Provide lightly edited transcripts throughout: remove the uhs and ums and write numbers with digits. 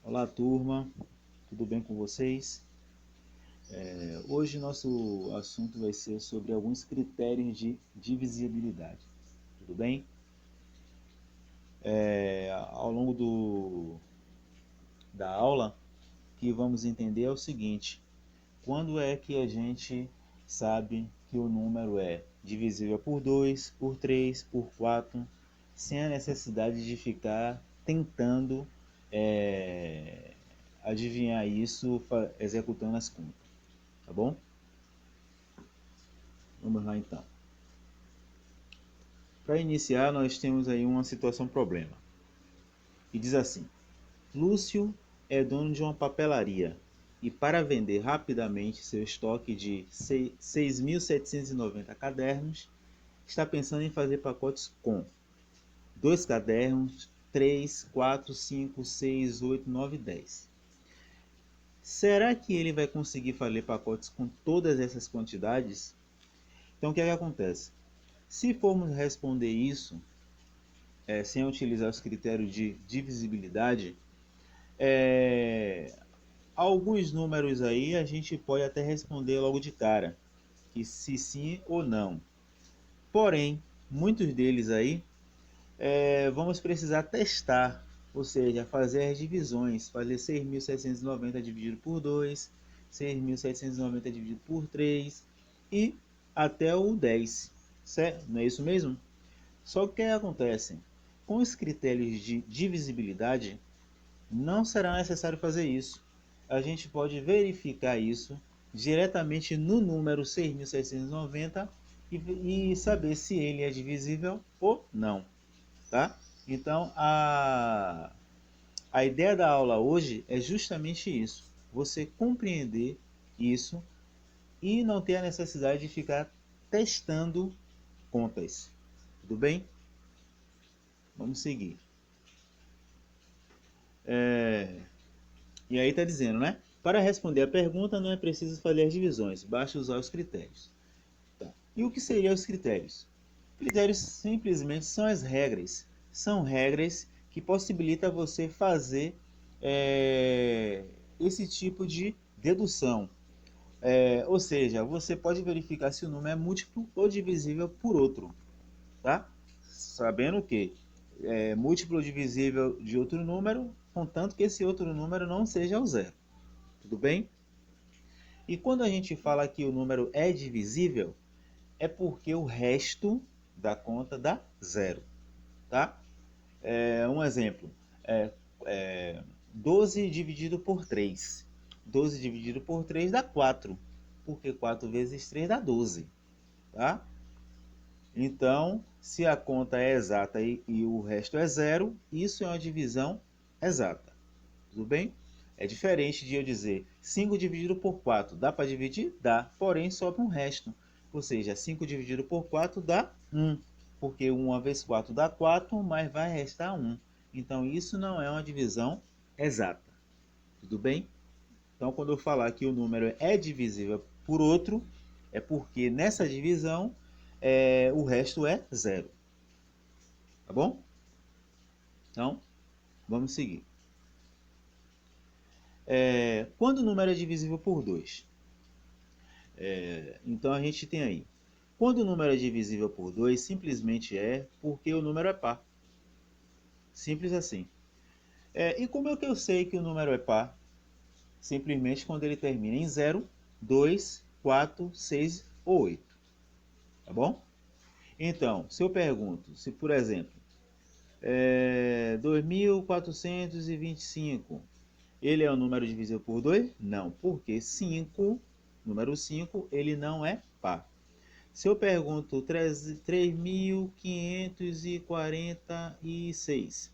Olá, turma, tudo bem com vocês? Hoje nosso assunto vai ser sobre alguns critérios de divisibilidade, tudo bem? Ao longo da aula, o que vamos entender é o seguinte: quando é que a gente sabe que o número é divisível por 2, por 3, por 4, sem a necessidade de ficar tentando é, adivinhar isso executando as contas, tá bom? Vamos lá então. Para iniciar, nós temos aí uma situação problema. E diz assim: Lúcio é dono de uma papelaria e para vender rapidamente seu estoque de 6.790 cadernos, está pensando em fazer pacotes com 2 cadernos, 3, 4, 5, 6, 8, 9, 10. Será que ele vai conseguir fazer pacotes com todas essas quantidades? Então o que é que acontece? Se formos responder isso sem utilizar os critérios de divisibilidade, alguns números aí a gente pode até responder logo de cara, que se sim ou não. Porém, muitos deles aí vamos precisar testar, ou seja, fazer as divisões, fazer 6.790 dividido por 2, 6.790 dividido por 3 e até o 10, certo? Não é isso mesmo? Só que o que acontece? Com os critérios de divisibilidade, não será necessário fazer isso. A gente pode verificar isso diretamente no número 6.690 e saber se ele é divisível ou não. Tá? Então, a ideia da aula hoje é justamente isso. Você compreender isso e não ter a necessidade de ficar testando contas. Tudo bem? Vamos seguir. E aí está dizendo, né? Para responder a pergunta não é preciso fazer as divisões, basta usar os critérios. Tá. E o que seriam os critérios? Critérios simplesmente são as regras. São regras que possibilitam você fazer esse tipo de dedução. Ou seja, você pode verificar se o número é múltiplo ou divisível por outro. Tá? Sabendo que é múltiplo divisível de outro número, contanto que esse outro número não seja o zero. Tudo bem? E quando a gente fala que o número é divisível, é porque o resto da conta dá zero. Tá? Um exemplo, é, é 12 dividido por 3. 12 dividido por 3 dá 4, porque 4 vezes 3 dá 12. Tá? Então, se a conta é exata e o resto é zero, isso é uma divisão exata. Tudo bem? É diferente de eu dizer 5 dividido por 4. Dá para dividir? Dá. Porém, sobra um resto. Ou seja, 5 dividido por 4 dá 1. Porque 1 vezes 4 dá 4, mas vai restar 1. Então, isso não é uma divisão exata. Tudo bem? Então, quando eu falar que o número é divisível por outro, é porque nessa divisão o resto é zero. Tá bom? Então, vamos seguir. Quando o número é divisível por 2? Então a gente tem aí. Quando o número é divisível por 2, simplesmente é porque o número é par. Simples assim. E como é que eu sei que o número é par? Simplesmente quando ele termina em 0, 2, 4, 6 ou 8. Tá bom? Então, se eu pergunto, se por exemplo, 2.425, ele é um número divisível por 2? Não, porque 5, número 5, ele não é par. Se eu pergunto 3.546,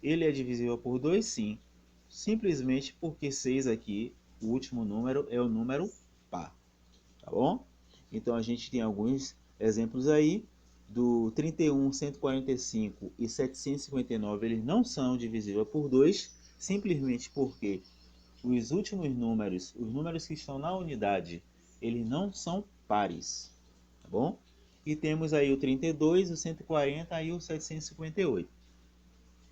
ele é divisível por 2? Sim. Simplesmente porque 6 aqui, o último número, é o número par. Tá bom? Então a gente tem alguns exemplos aí. Do 31, 145 e 759, eles não são divisíveis por 2, simplesmente porque os últimos números, os números que estão na unidade, eles não são pares. Tá bom? E temos aí o 32, o 140 e o 758.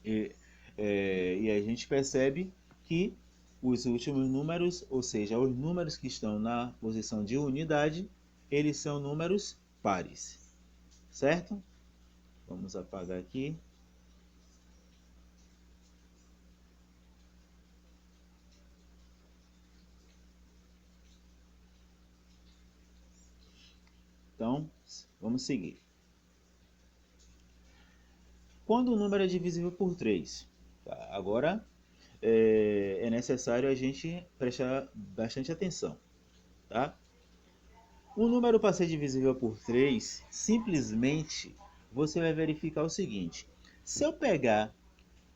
E a gente percebe que os últimos números, ou seja, os números que estão na posição de unidade, eles são números pares, certo? Vamos apagar aqui. Então, vamos seguir. Quando o número é divisível por 3? Tá, agora é necessário a gente prestar bastante atenção. Tá? O número para ser divisível por 3, simplesmente você vai verificar o seguinte. Se eu pegar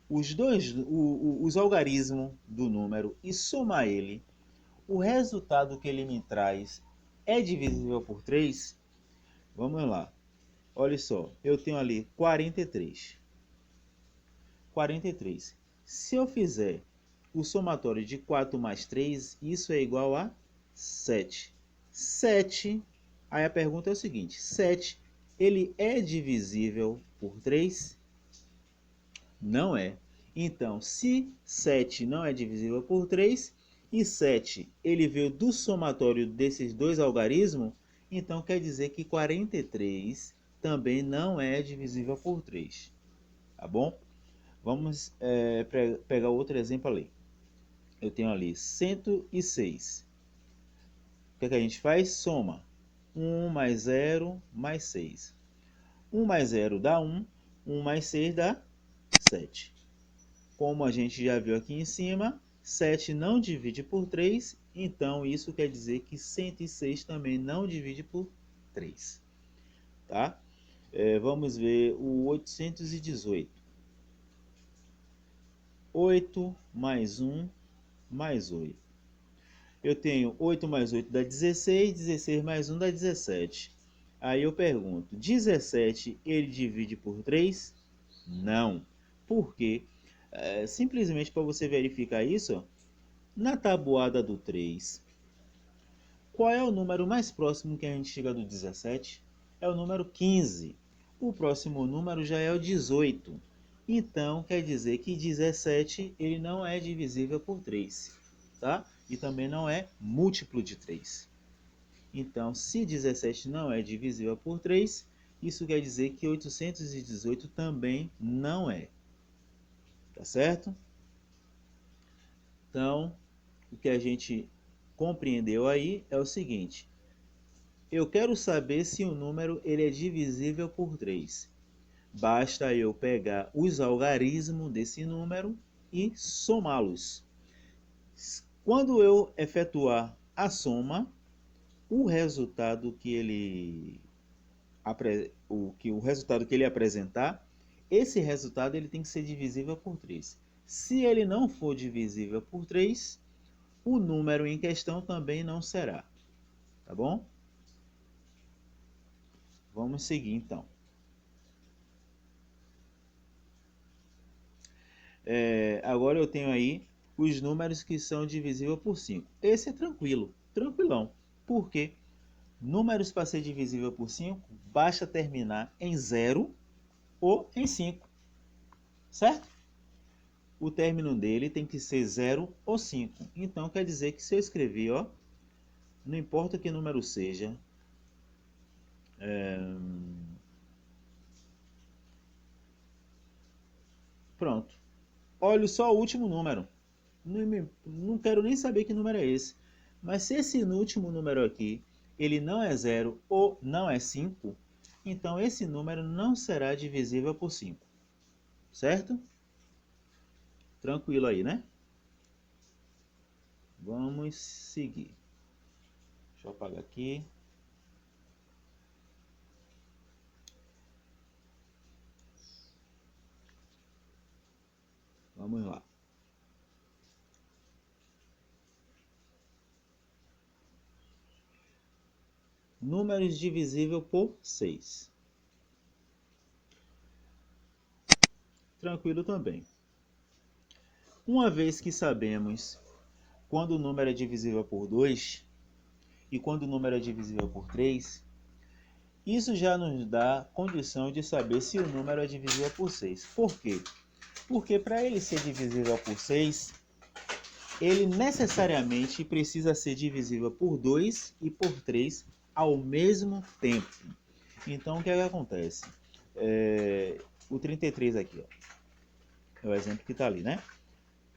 os algarismos do número e somar ele, o resultado que ele me traz é divisível por 3? Vamos lá. Olha só, eu tenho ali 43. 43. Se eu fizer o somatório de 4 mais 3, isso é igual a 7. 7, aí a pergunta é o seguinte, 7, ele é divisível por 3? Não é. Então, se 7 não é divisível por 3, e 7 ele veio do somatório desses dois algarismos, então quer dizer que 43 também não é divisível por 3. Tá bom? Vamos pegar outro exemplo ali. Eu tenho ali 106. O que a gente faz? Soma. 1 mais 0 mais 6. 1 mais 0 dá 1. 1 mais 6 dá 7. Como a gente já viu aqui em cima, 7 não divide por 3. Então isso quer dizer que 106 também não divide por 3. Tá? Vamos ver o 818. 8 mais 1 mais 8. Eu tenho 8 mais 8 dá 16, 16 mais 1 dá 17. Aí eu pergunto, 17 ele divide por 3? Não. Por quê? Simplesmente para você verificar isso, na tabuada do 3, qual é o número mais próximo que a gente chega do 17? É o número 15. O próximo número já é o 18. Então, quer dizer que 17 ele não é divisível por 3. Tá? E também não é múltiplo de 3. Então, se 17 não é divisível por 3, isso quer dizer que 818 também não é. Tá certo? Então, o que a gente compreendeu aí é o seguinte. Eu quero saber se o número ele é divisível por 3. Basta eu pegar os algarismos desse número e somá-los. Quando eu efetuar a soma, o resultado que ele apresentar, esse resultado ele tem que ser divisível por 3. Se ele não for divisível por 3, o número em questão também não será. Tá bom? Vamos seguir então. Agora eu tenho aí os números que são divisíveis por 5. Esse é tranquilo, tranquilão. Por quê? Números para ser divisível por 5, basta terminar em 0 ou em 5. Certo? O término dele tem que ser 0 ou 5. Então quer dizer que se eu escrever, ó, não importa que número seja, pronto. Olho só o último número. Não quero nem saber que número é esse. Mas se esse último número aqui, ele não é 0 ou não é 5, então esse número não será divisível por 5. Certo? Tranquilo aí, né? Vamos seguir. Deixa eu apagar aqui. Vamos lá. Números divisível por 6. Tranquilo também. Uma vez que sabemos quando o número é divisível por 2 e quando o número é divisível por 3, isso já nos dá condição de saber se o número é divisível por 6. Por quê? Porque para ele ser divisível por 6, ele necessariamente precisa ser divisível por 2 e por 3 ao mesmo tempo. Então, o que é que acontece? O 33 aqui, ó, é o exemplo que está ali, né?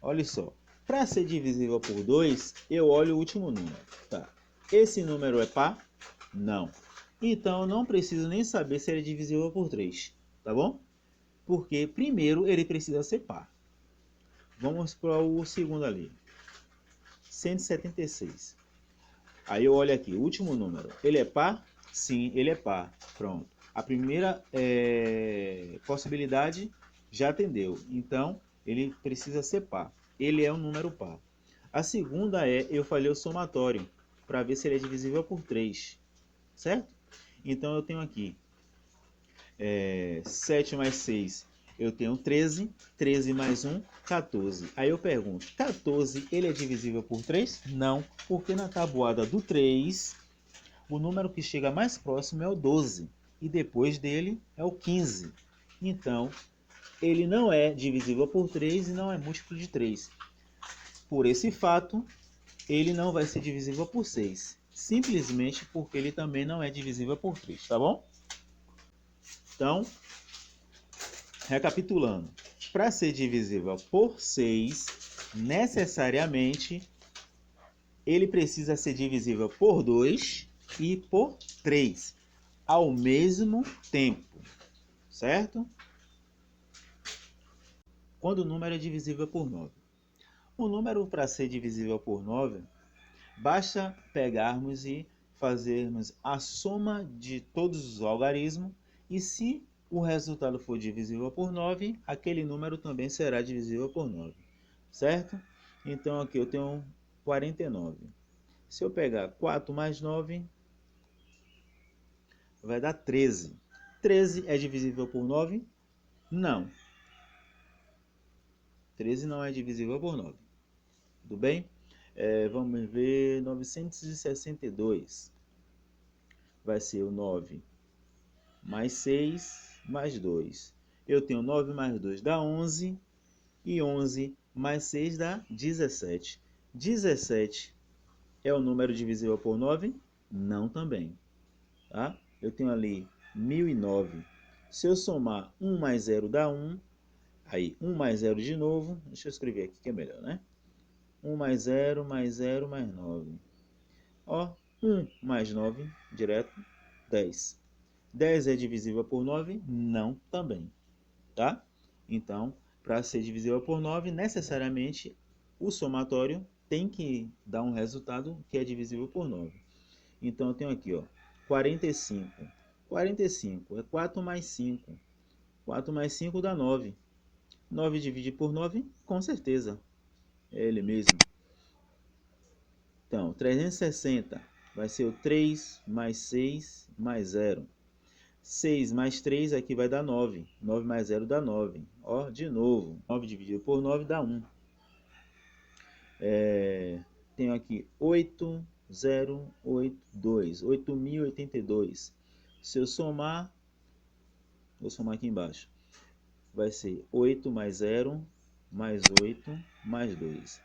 Olha só, para ser divisível por 2, eu olho o último número. Tá. Esse número é par? Não. Então, eu não preciso nem saber se ele é divisível por 3, tá bom? Porque, primeiro, ele precisa ser par. Vamos para o segundo ali. 176. Aí eu olho aqui, o último número. Ele é par? Sim, ele é par. Pronto. A primeira possibilidade já atendeu. Então, ele precisa ser par. Ele é um número par. A segunda eu falei o somatório, para ver se ele é divisível por 3. Certo? Então, eu tenho aqui 7 mais 6, eu tenho 13. 13 mais 1, 14. Aí eu pergunto, 14 ele é divisível por 3? Não, porque na tabuada do 3, o número que chega mais próximo é o 12. E depois dele é o 15. Então, ele não é divisível por 3 e não é múltiplo de 3. Por esse fato, ele não vai ser divisível por 6. Simplesmente porque ele também não é divisível por 3, tá bom? Então, recapitulando, para ser divisível por 6, necessariamente ele precisa ser divisível por 2 e por 3 ao mesmo tempo, certo? Quando o número é divisível por 9. O número, para ser divisível por 9, basta pegarmos e fazermos a soma de todos os algarismos, e se o resultado for divisível por 9, aquele número também será divisível por 9, certo? Então aqui eu tenho 49. Se eu pegar 4 mais 9, vai dar 13. 13 é divisível por 9? Não. 13 não é divisível por 9. Tudo bem? Vamos ver 962. Vai ser o 9 mais 6 mais 2. Eu tenho 9 mais 2 dá 11. E 11 mais 6 dá 17. 17 é o número divisível por 9? Não também. Tá? Eu tenho ali 1009. Se eu somar 1 mais 0 dá 1. Aí 1 mais 0 de novo. Deixa eu escrever aqui que é melhor, né? 1 mais 0 mais 0 mais 9. Ó, 1 mais 9, direto, 10. 10 é divisível por 9? Não também, tá? Então, para ser divisível por 9, necessariamente o somatório tem que dar um resultado que é divisível por 9. Então, eu tenho aqui, ó, 45. 45 é 4 mais 5. 4 mais 5 dá 9. 9 dividido por 9? Com certeza, é ele mesmo. Então, 360 vai ser o 3 mais 6 mais 0. 6 mais 3 aqui vai dar 9. 9 mais 0 dá 9. Ó, de novo, 9 dividido por 9 dá 1. Tenho aqui 8082. 8082. Se eu somar, vou somar aqui embaixo. Vai ser 8 mais 0 mais 8 mais 2.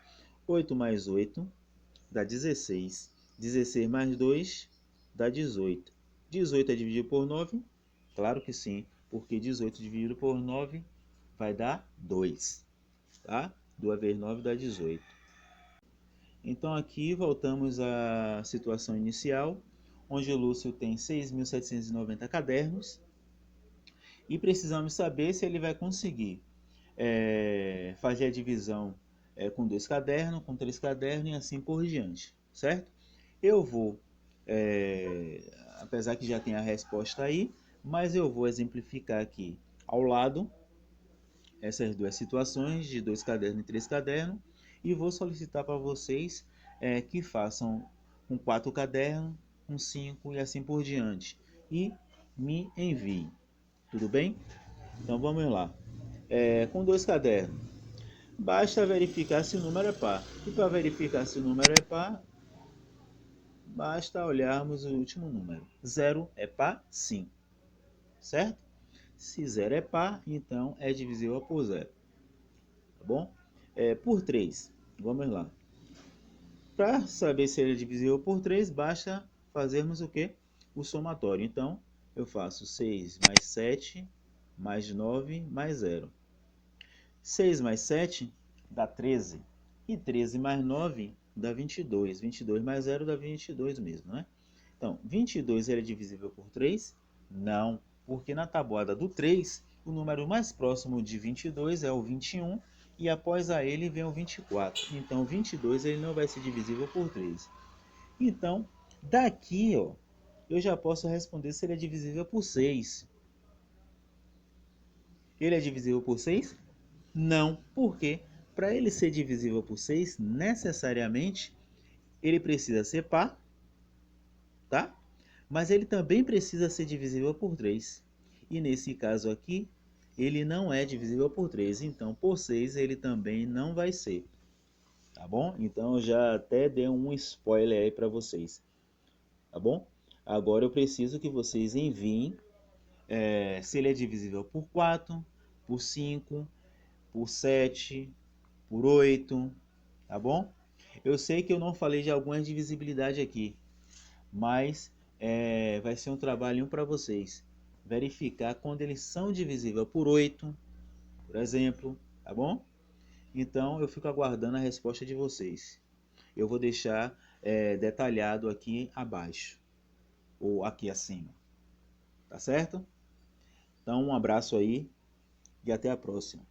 8 mais 8 dá 16. 16 mais 2 dá 18. 18 é dividido por 9? Claro que sim, porque 18 dividido por 9 vai dar 2. Tá? 2 vezes 9 dá 18. Então aqui voltamos à situação inicial, onde o Lúcio tem 6.790 cadernos e precisamos saber se ele vai conseguir fazer a divisão com 2 cadernos, com 3 cadernos e assim por diante, certo? Eu vou, apesar que já tem a resposta aí, mas eu vou exemplificar aqui ao lado essas duas situações de 2 cadernos e 3 cadernos e vou solicitar para vocês que façam com 4 cadernos, com 5 e assim por diante e me enviem, tudo bem? Então vamos lá. Com 2 cadernos, basta verificar se o número é par. E para verificar se o número é par, basta olharmos o último número. 0 é par? Sim. Certo? Se 0 é par, então é divisível por 0. Tá bom? Por 3, vamos lá. Para saber se ele é divisível por 3, basta fazermos o quê? O somatório. Então, eu faço 6 mais 7, mais 9, mais 0. 6 mais 7 dá 13. E 13 mais 9 dá 22. 22 mais 0 dá 22 mesmo, né? Então, 22 ele é divisível por 3? Não, porque na tabuada do 3, o número mais próximo de 22 é o 21 e após a ele vem o 24. Então, 22 ele não vai ser divisível por 3. Então, daqui, ó, eu já posso responder se ele é divisível por 6. Ele é divisível por 6? Não, porque para ele ser divisível por 6, necessariamente ele precisa ser par, tá? Mas ele também precisa ser divisível por 3. E nesse caso aqui, ele não é divisível por 3, então por 6 ele também não vai ser. Tá bom? Então eu já até dei um spoiler aí para vocês. Tá bom? Agora eu preciso que vocês enviem se ele é divisível por 4, por 5, por 7, por 8, tá bom? Eu sei que eu não falei de alguma divisibilidade aqui, mas vai ser um trabalhinho para vocês verificar quando eles são divisíveis por 8, por exemplo, tá bom? Então eu fico aguardando a resposta de vocês. Eu vou deixar detalhado aqui abaixo, ou aqui acima, tá certo? Então um abraço aí e até a próxima.